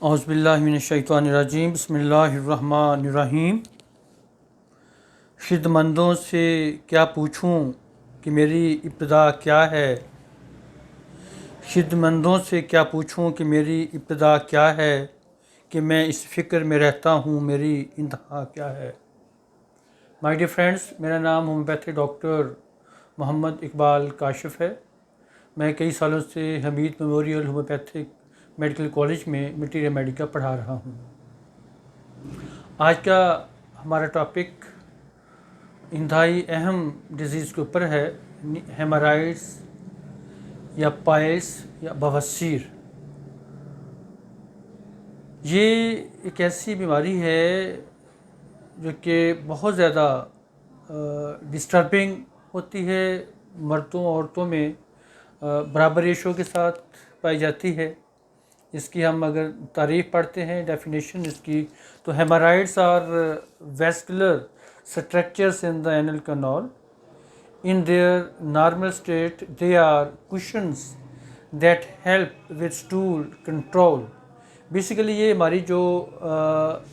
औज़ुबिल्लाहिमिनश्शैतानिर्रजीम बिस्मिल्लाहिर्रहमानिर्रहीम। शिद्दमंदों से क्या पूछूं कि मेरी इब्तिदा क्या है। शिद्दमंदों से क्या पूछूं कि मेरी इब्तिदा क्या है, कि मैं इस फ़िक्र में रहता हूँ मेरी इंतहा क्या है। माय डियर फ्रेंड्स, मेरा नाम होम्योपैथिक डॉक्टर मोहम्मद इकबाल काशिफ़ है। मैं कई सालों से Hamid memorial homeopathic medical college में मटीरियल मेडिका पढ़ा रहा हूँ। आज का हमारा टॉपिक इंतहाई अहम डिज़ीज़ के ऊपर है, हेमराइड्स या पाइल्स या बवासीर। ये एक ऐसी बीमारी है जो कि बहुत ज़्यादा डिस्टर्बिंग होती है, मर्दों औरतों में बराबर रेशो के साथ पाई जाती है। इसकी हम अगर तारीफ़ पढ़ते हैं, डेफिनेशन इसकी, तो haemorrhoids are vascular structures in the anal canal. In their normal state, they are cushions that help with stool control. Basically ये हमारी जो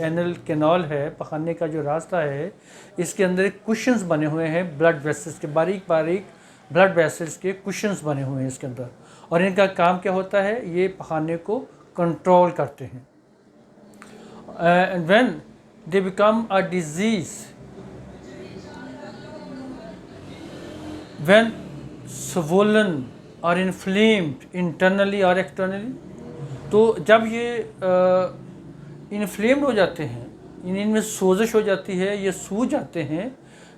एनल कैनाल है, पखाने का जो रास्ता है, इसके अंदर एक कुशन्स बने हुए हैं, ब्लड वेसल्स के, बारीक बारीक ब्लड वेसल्स के कुशन्स बने हुए हैं इसके अंदर। और इनका काम क्या होता है, ये पखाने को कंट्रोल करते हैं। And when they become a disease, when swollen or inflamed internally or externally, तो जब ये इन्फ्लेम्ड हो जाते हैं, इनमें सोजिश हो जाती है, ये सूज जाते हैं,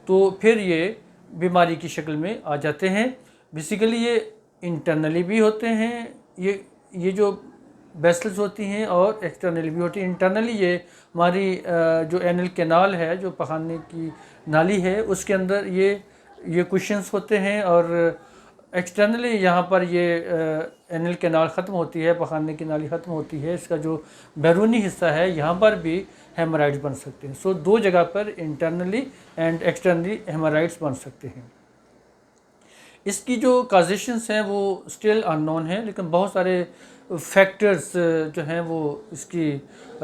तो फिर ये बीमारी की शक्ल में आ जाते हैं। बेसिकली ये इंटरनली भी होते हैं, ये जो वेसल्स होती हैं, और एक्सटर्नली भी होती हैं। इंटरनली ये हमारी जो एनल कैनाल है, जो पखाने की नाली है, उसके अंदर ये कुशन्स होते हैं, और एक्सटर्नली यहाँ पर ये एनल कैनाल ख़त्म होती है, पखाने की नाली ख़त्म होती है, इसका जो बैरूनी हिस्सा है, यहाँ पर भी हेमराइड्स बन सकते हैं। सो दो जगह पर इंटरनली एंड एक्सटर्नली हेमराइड्स बन सकते हैं। इसकी जो काजेशंस हैं वो स्टिल अननोन है, लेकिन बहुत सारे फैक्टर्स जो हैं वो इसकी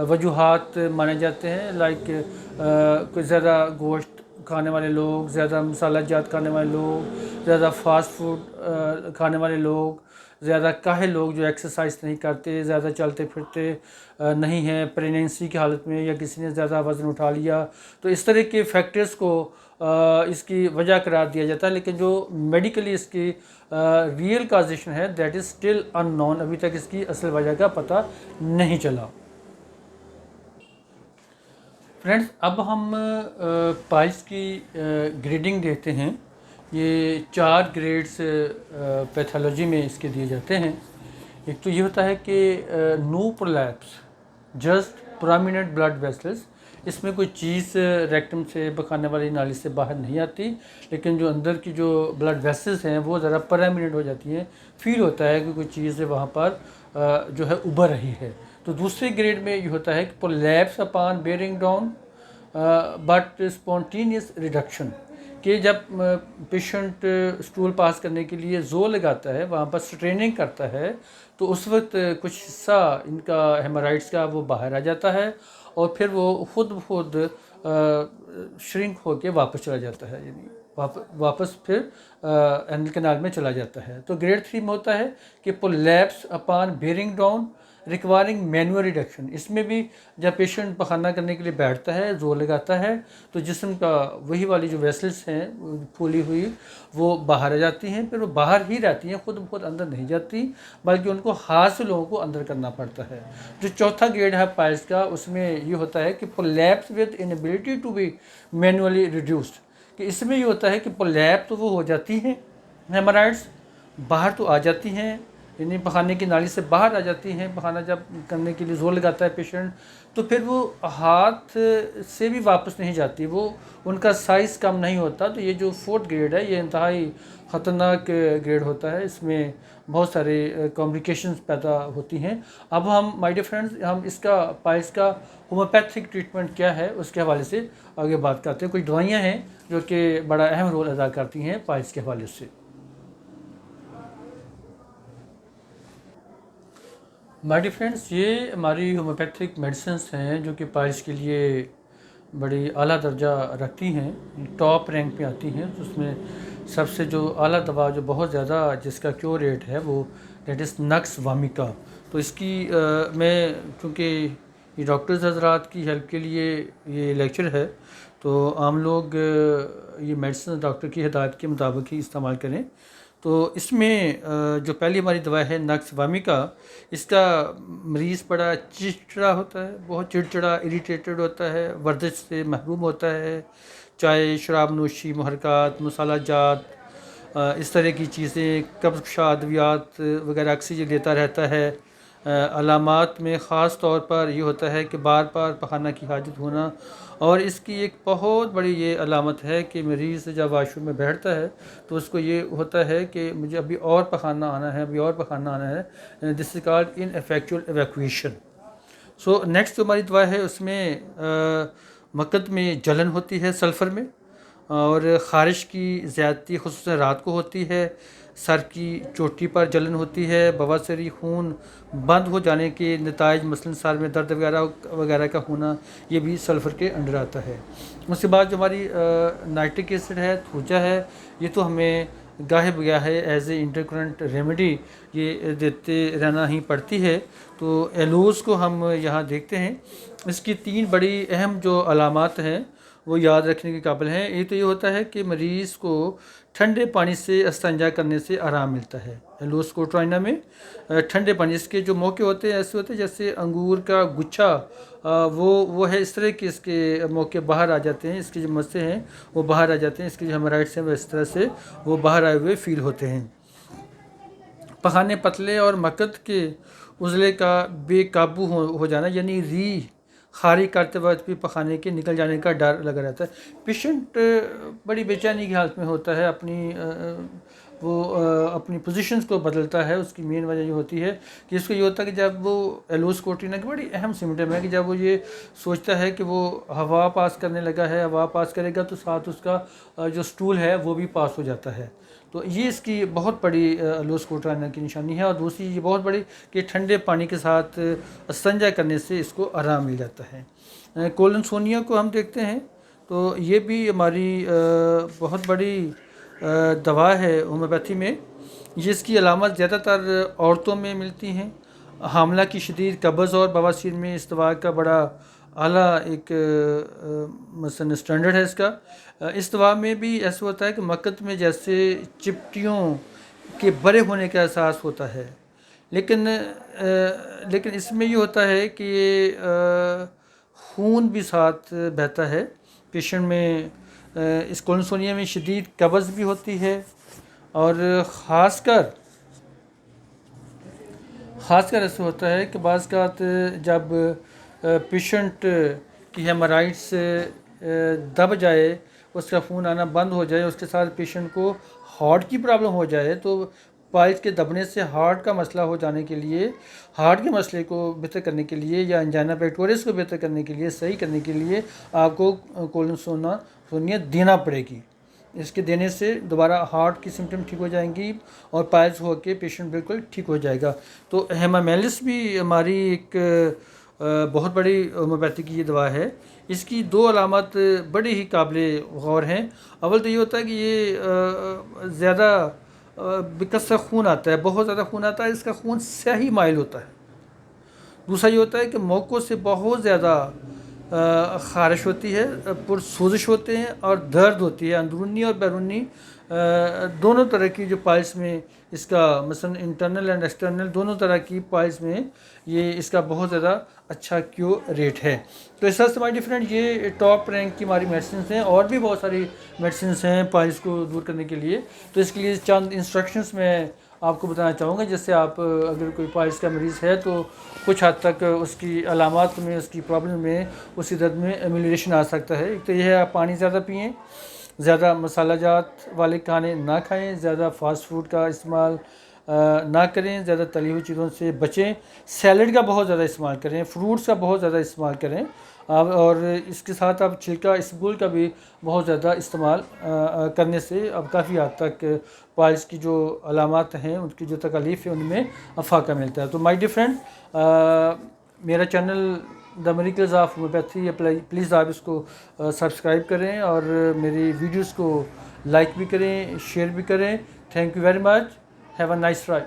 वजूहात माने जाते हैं। लाइक कोई ज़्यादा गोश्त खाने वाले लोग, ज़्यादा मसाला जात खाने वाले लोग, ज़्यादा फास्ट फूड खाने वाले लोग, ज़्यादा काहे लोग जो एक्सरसाइज नहीं करते, ज़्यादा चलते फिरते नहीं हैं, प्रेगनेंसी की हालत में, या किसी ने ज़्यादा वज़न उठा लिया, तो इस तरह के फैक्टर्स को इसकी वजह करार दिया जाता है। लेकिन जो मेडिकली इसकी रियल काजेशन है, दैट इज़ स्टिल अननोन। अभी तक इसकी असल वजह का पता नहीं चला। फ्रेंड्स, अब हम पाइल्स की ग्रेडिंग देखते हैं। ये 4 ग्रेड्स पैथोलॉजी में इसके दिए जाते हैं। एक तो ये होता है कि no prolapse, just prominent blood vessels. इसमें कोई चीज़ रेक्टम से, पखाने वाली नाली से बाहर नहीं आती, लेकिन जो अंदर की जो ब्लड वेसल्स हैं वो ज़रा प्रोमिनेंट हो जाती हैं। फील होता है कि कोई चीज़ वहाँ पर जो है उभर रही है। तो दूसरे ग्रेड में ये होता है कि prolapse upon bearing down but spontaneous reduction, कि जब पेशेंट स्टूल पास करने के लिए जोर लगाता है, वहाँ पर स्ट्रेनिंग करता है, तो उस वक्त कुछ हिस्सा इनका हेमराइड्स का वो बाहर आ जाता है, और फिर वो खुद श्रिंक होके वापस चला जाता है, यानी वापस फिर एनल कैनाल में चला जाता है। तो ग्रेड 3 में होता है कि prolapse upon bearing down requiring manual reduction. इसमें भी जब पेशेंट पखाना करने के लिए बैठता है, जोर लगाता है, तो जिस्म का वही वाली जो वेसल्स हैं फूली हुई, वो बाहर आ जाती हैं। फिर वो बाहर ही रहती हैं, खुद अंदर नहीं जाती, बल्कि उनको हाथ से लोगों को अंदर करना पड़ता है। जो चौथा ग्रेड है पाइल्स का, उसमें ये होता है कि prolapse with inability to be manually reduced, कि इसमें ये होता है कि प्रोलैप्स तो वो हो जाती हैं, हेमराइड्स बाहर तो आ जाती हैं, यानी पखाने की नाली से बाहर आ जाती हैं। पखाना जब करने के लिए जोर लगाता है पेशेंट, तो फिर वो हाथ से भी वापस नहीं जाती, वो उनका साइज़ कम नहीं होता। तो ये जो 4th ग्रेड है, ये इंतहाई ख़तरनाक ग्रेड होता है। इसमें बहुत सारे कॉम्प्लिकेशंस पैदा होती हैं। अब हम, माय डियर फ्रेंड्स, हम इसका पाइल्स का होम्योपैथिक ट्रीटमेंट क्या है उसके हवाले से आगे बात करते हैं। कुछ दवाइयाँ हैं जो कि बड़ा अहम रोल अदा करती हैं पाइल्स के हवाले से। माय डियर फ्रेंड्स, ये हमारी होम्योपैथिक मेडिसिन्स हैं जो कि पाइल्स के लिए बड़ी आला दर्जा रखती हैं, टॉप रैंक पे आती हैं। तो उसमें सबसे जो आला दवा जो बहुत ज़्यादा जिसका क्योर रेट है वो डेट इज़ नक्स वामिका। तो इसकी मैं चूँकि ये डॉक्टर्स हजरात की हेल्प के लिए ये लेक्चर है, तो आम लोग ये मेडिसिन डॉक्टर की हिदायत के मुताबिक ही इस्तेमाल करें। तो इसमें जो पहली हमारी दवा है नक्स वामिका, इसका मरीज़ बड़ा चिड़चिड़ा होता है, बहुत चिड़चिड़ा इरिटेटेड होता है, वर्जिश से महरूम होता है, चाय शराब नोशी मुहर्रकात मसाला जात इस तरह की चीज़ें, कब्ज़ अद्वियात वगैरह अक्सर ये लेता रहता है। अलामात में ख़ास तौर पर ये होता है कि बार बार पखाना की हाजत होना, और इसकी एक बहुत बड़ी ये अलामत है कि मरीज़ जब वाशरूम में बैठता है तो उसको ये होता है कि मुझे अभी और पखाना आना है, अभी और पखाना आना है। This is called ineffectual evacuation. So next जो हमारी दवा है उसमें मक्कत में जलन होती है सल्फ़र में, और ख़ारिश की ज़्यादती ख़ुसूसन रात को होती है, सर की चोटी पर जलन होती है, बवासीर खून बंद हो जाने के नताइज मसलन सर में दर्द वगैरह का होना, ये भी सल्फ़र के अंडर आता है। उसके बाद जो हमारी नाइट्रिक एसिड है, थूजा है, ये तो हमें गाहे बगाहे एज ए इंटरकरेंट रेमेडी ये देते रहना ही पड़ती है। तो एलोस को हम यहाँ देखते हैं। इसकी 3 बड़ी अहम जो अलामात हैं वो याद रखने के काबिल हैं। एक तो ये होता है कि मरीज़ को ठंडे पानी से इस्तिंजा करने से आराम मिलता है। एलोस कोट्राइना में ठंडे पानी, इसके जो मौके होते हैं ऐसे होते हैं जैसे अंगूर का गुच्छा, वो है इस तरह के, इसके मौके बाहर आ जाते हैं, इसके जो मस्से हैं वो बाहर आ जाते हैं, इसके जो हेमराइड्स हैं वो इस तरह से वो बाहर आए हुए फील होते हैं। पखाने पतले और मक्कत के उज़ले का बेकाबू हो जाना, यानी खारी करते वक्त भी पखाने के निकल जाने का डर लगा रहता है। पेशेंट बड़ी बेचैनी की हालत में होता है, अपनी पोजीशंस को बदलता है। उसकी मेन वजह ये होती है कि इसको ये होता है कि जब वो एलोस कोट्राइना की बड़ी अहम सिम्टम है कि जब वो ये सोचता है कि वो हवा पास करने लगा है, हवा पास करेगा तो साथ उसका जो स्टूल है वो भी पास हो जाता है। तो ये इसकी बहुत बड़ी एलोस कोट्राइना की निशानी है। और दूसरी ये बहुत बड़ी कि ठंडे पानी के साथ इस्तिंजा करने से इसको आराम मिल जाता है। कोलिनसोनिया को हम देखते हैं, तो ये भी हमारी बहुत बड़ी दवा है होम्योपैथी में। जिसकी अलामत ज़्यादातर औरतों में मिलती हैं। हामला की शदीद कब्ज़ और बवासीर में इस दवा का बड़ा आला एक मसलन स्टैंडर्ड है इसका। इस दवा में भी ऐसा होता है कि मक्कत में जैसे चिपटियों के बड़े होने का एहसास होता है, लेकिन इसमें ये होता है कि खून भी साथ बहता है। पेशेंट में इस कोलिनसोनिया में शदीद कब्ज़ भी होती है, और ख़ासकर ऐसा होता है कि बाज़ औक़ात जब पेशेंट की हेमराइड्स दब जाए, उसका खून आना बंद हो जाए, उसके साथ पेशेंट को हार्ट की प्रॉब्लम हो जाए, तो पाइल्स के दबने से हार्ट का मसला हो जाने के लिए, हार्ट के मसले को बेहतर करने के लिए या एंजाइना पेक्टोरिस को बेहतर करने के लिए, सही करने के लिए आपको कोलिनसोनिया देना पड़ेगी। इसके देने से दोबारा हार्ट की सिम्टम ठीक हो जाएंगी और पाइल्स हो के पेशेंट बिल्कुल ठीक हो जाएगा। तो हेमामेलिस भी हमारी एक बहुत बड़ी होम्योपैथी की ये दवा है। इसकी 2 अलामत बड़ी ही काबिल गौर हैं। अव्वल तो ये होता है कि ये ज़्यादा बेकसर खून आता है, बहुत ज़्यादा खून आता है, इसका खून स्याही माइल होता है। दूसरा ये होता है कि मौक़ों से बहुत ज़्यादा ख़ारिश होती है, पुरसोजिश होते हैं और दर्द होती है, अंदरूनी और बैरूनी दोनों तरह की जो पाइल्स में इसका मसलन इंटरनल एंड एक्सटर्नल दोनों तरह की पाइल्स में ये इसका बहुत ज़्यादा अच्छा क्योर रेट है। तो इस तरह से हमारी डिफरेंट ये टॉप रैंक की हमारी मेडिसिन हैं, और भी बहुत सारी मेडिसिन हैं पाइल्स को दूर करने के लिए। तो इसके लिए चंद इंस्ट्रक्शंस मैं आपको बताना चाहूँगा, जिससे आप अगर कोई पाइल्स का मरीज़ है तो कुछ हद तक उसकी अलामात में, उसकी प्रॉब्लम में, उसी दर्द में एमिलिएशन आ सकता है। एक तो यह है आप पानी ज़्यादा पिएँ, ज़्यादा मसाला जात वाले खाने ना खाएं, ज़्यादा फास्ट फूड का इस्तेमाल ना करें, ज़्यादा तली हुई चीज़ों से बचें। सैलड का बहुत ज़्यादा इस्तेमाल करें, फ्रूट्स का बहुत ज़्यादा इस्तेमाल करें और इसके साथ आप छिलका इसबगोल का भी बहुत ज़्यादा इस्तेमाल करने से अब काफ़ी हद तक पाइल्स की जो अलामात हैं, उनकी जो तकलीफ़ है, उनमें अफाका मिलता है। तो माय डियर फ्रेंड, मेरा channel the miracles of homeopathy है, प्लीज़ आप इसको सब्सक्राइब करें और मेरी वीडियोस को लाइक भी करें, शेयर भी करें। Thank you very much. Have a nice try.